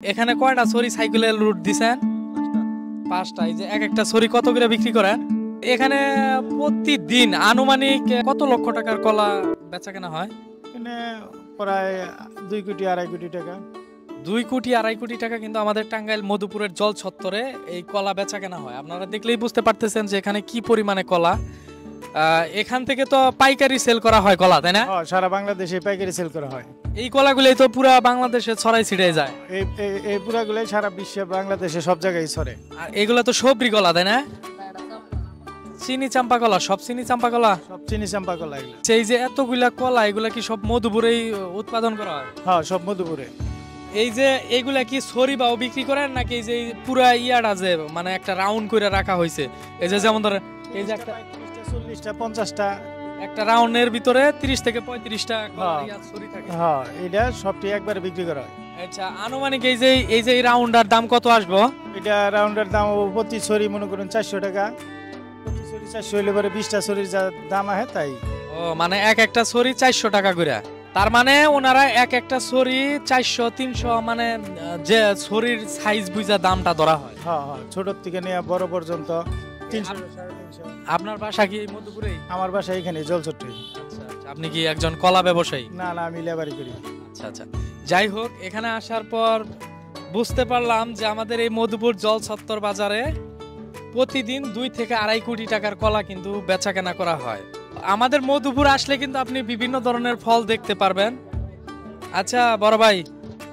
এখানে কয়টা ছড়ি সাইকেলের রুট দিছেন? পাঁচটা। এই যে এক একটা ছড়ি কত করে বিক্রি করেন? এখানে প্রতিদিন আনুমানিক কত লক্ষ টাকার কলা বেচা কেনা হয়? এখানে প্রায় 2 কোটি 2.5 কোটি টাকা। 2 কোটি 2.5 কোটি টাকা কিন্তু আমাদের টাঙ্গাইল মধুপুরের জল ছত্তরে এই কলা বেচা কেনা হয়। আপনারা দেখলেই বুঝতে পারতেছেন যে এখানে কি পরিমাণে কলা। এখান থেকে তো পাইকারি সেল করা হয় কলা, তাই না? সারা বাংলাদেশে পাইকারি সেল করা হয়। এই কলাগুলোই তো পুরো বাংলাদেশে ছড়াই ছিটিয়ে যায়। এই পুরাগুলাই সারা বিশ্বে বাংলাদেশে সব জায়গায় ছড়ে। আর এগুলো তো সবরি কলা, তাই না? চিনি চাম্পা কলা, সব চিনি চাম্পা কলা, সব চিনি চাম্পা কলা এগুলো। সেই যে এতগুলা কলা, এগুলা কি সব মধুপুরেই উৎপাদন করা হয়? হ্যাঁ, সব মধুপুরে। এই যে এইগুলা কি ছড়ি বাও বিক্রি করেন নাকি এই যে পুরা ইয়াটা যে মানে একটা রাউন্ড করে রাখা হয়েছে? এই যে যেমন ধরেন এই যে একটা 40টা 50টা একটা রাউন্ডের ভিতরে 30 থেকে 35টা ছড়ি থাকে। হ্যাঁ, এটা সবটি একবারে বিক্রি করা হয়। আচ্ছা, আনুমানিক এই যে রাউন্ডার দাম কত আসবে? এটা রাউন্ডের দাম প্রতি ছড়ি মনে করুন 400 টাকা। প্রতি ছড়ি 400 হলে পরে 20টা ছড়ির যা দাম আছে তাই। ও মানে এক একটা ছড়ি 400 টাকা করে। তার মানে ওনারা এক একটা ছড়ি 400 300 মানে যে ছড়ির সাইজ বুঝা দামটা ধরা হয়। হ্যাঁ হ্যাঁ, ছোট থেকে নিয়ে বড় পর্যন্ত 300 350। আপনার বাসা কি মধুপুরেই? আমার বাসা এখানে জলচট্টি। আচ্ছা আচ্ছা, আপনি কি একজন কলা ব্যবসায়ী? না না, আমি লেবারি করি। আচ্ছা আচ্ছা, যাই হোক, এখানে আসার পর বুঝতে পারলাম যে আমাদের এই মধুপুর জল ছত্তর বাজারে প্রতিদিন 2 থেকে 2.5 কোটি টাকার কলা কিন্তু বেচা কেনা করা হয়। আমাদের মধুপুর আসলে কিন্তু আপনি বিভিন্ন ধরনের ফল দেখতে পারবেন। আচ্ছা বড় ভাই,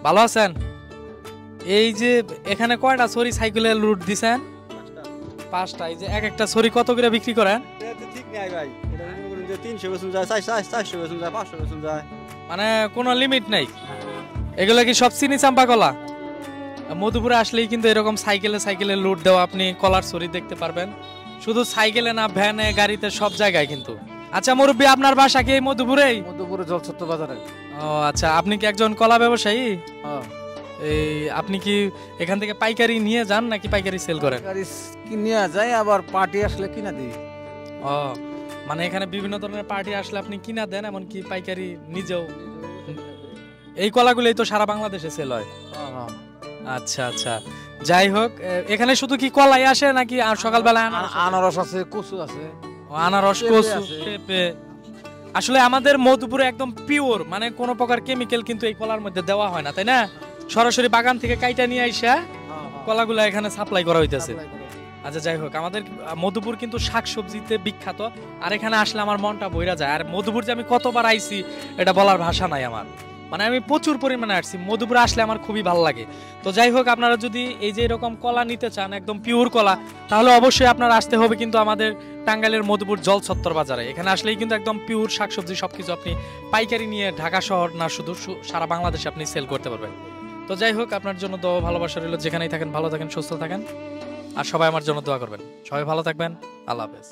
ভালো আছেন? এই যে এখানে কয়টা ছড়ি সাইকেলের রুট দিছেন? 5টা। এই যে এক একটা ছড়ি কত করে বিক্রি করেন? ঠিক নাই ভাই, এটা মনে করুন যে 300 বেচুন যায়, 400 বেচুন যায়, 500 বেচুন যায়, মানে কোনো লিমিট নাই। এগুলো কি সব চিনি চাম্পা কলা? মধুপুরে আসলেই কিন্তু এরকম সাইকেলে লুট দেওয়া আপনি কলার ছড়ি দেখতে পারবেন। শুধু সাইকেলে না, ভ্যানে, গাড়িতে, সব জায়গায় কিন্তু। আচ্ছা মুরব্বী, আপনার বাসা কি এই মধুপুরেই? মধুপুরে জলছত্র বাজারে। ও আচ্ছা, আপনি কি একজন কলা ব্যবসায়ী? হ্যাঁ। এই আপনি কি এখান থেকে পাইকারি নিয়ে যান নাকি পাইকারি সেল করেন? গাড়ি কিনে যায়, আবার পার্টি আসলে কিনা দিই। ও মানে এখানে বিভিন্ন ধরনের পার্টি আসলে আপনি কিনা দেন, এমনকি পাইকারি নিজেও? এই কলাগুলোই তো সারা বাংলাদেশে সেল হয়। আচ্ছা আচ্ছা, যাই হোক, এখানে শুধু কি কলাই আসে নাকি আর সকালবেলা আনারস আছে, কচু আছে। আনারস, কচু, পেঁপে। আসলে আমাদের মধুপুরে একদম পিওর, মানে কোনো প্রকার কেমিক্যাল কিন্তু এই কলার মধ্যে দেওয়া হয় না, তাই না? সরাসরি বাগান থেকে কাইটা নিয়ে আইসা কলাগুলো এখানে সাপ্লাই করা হইতেছে। আচ্ছা, যাই হোক, আমাদের মধুপুর কিন্তু শাকসবজিতে বিখ্যাত। আর এখানে আসলে আমার মনটা বইরা যায়। আর মধুপুর যে আমি কতবার আইছি এটা বলার ভাষা নাই আমার। মানে আমি প্রচুর পরিমাণে আসছি, মধুপুরে আসলে আমার খুবই ভালো লাগে। তো যাই হোক, আপনারা যদি এই যে এরকম কলা নিতে চান, একদম পিওর কলা, তাহলে অবশ্যই আপনারা আসতে হবে কিন্তু আমাদের টাঙ্গাইলের মধুপুর জল ছত্তর বাজারে। এখানে আসলেই কিন্তু একদম পিওর শাকসবজি সবকিছু আপনি পাইকারি নিয়ে ঢাকা শহর না, শুধু সারা বাংলাদেশে আপনি সেল করতে পারবেন। তো যাই হোক, আপনার জন্য দোয়া ভালোবাসা রইল। যেখানেই থাকেন ভালো থাকেন, সুস্থ থাকেন, আর সবাই আমার জন্য দোয়া করবেন। সবাই ভালো থাকবেন। আল্লাহ হাফেজ।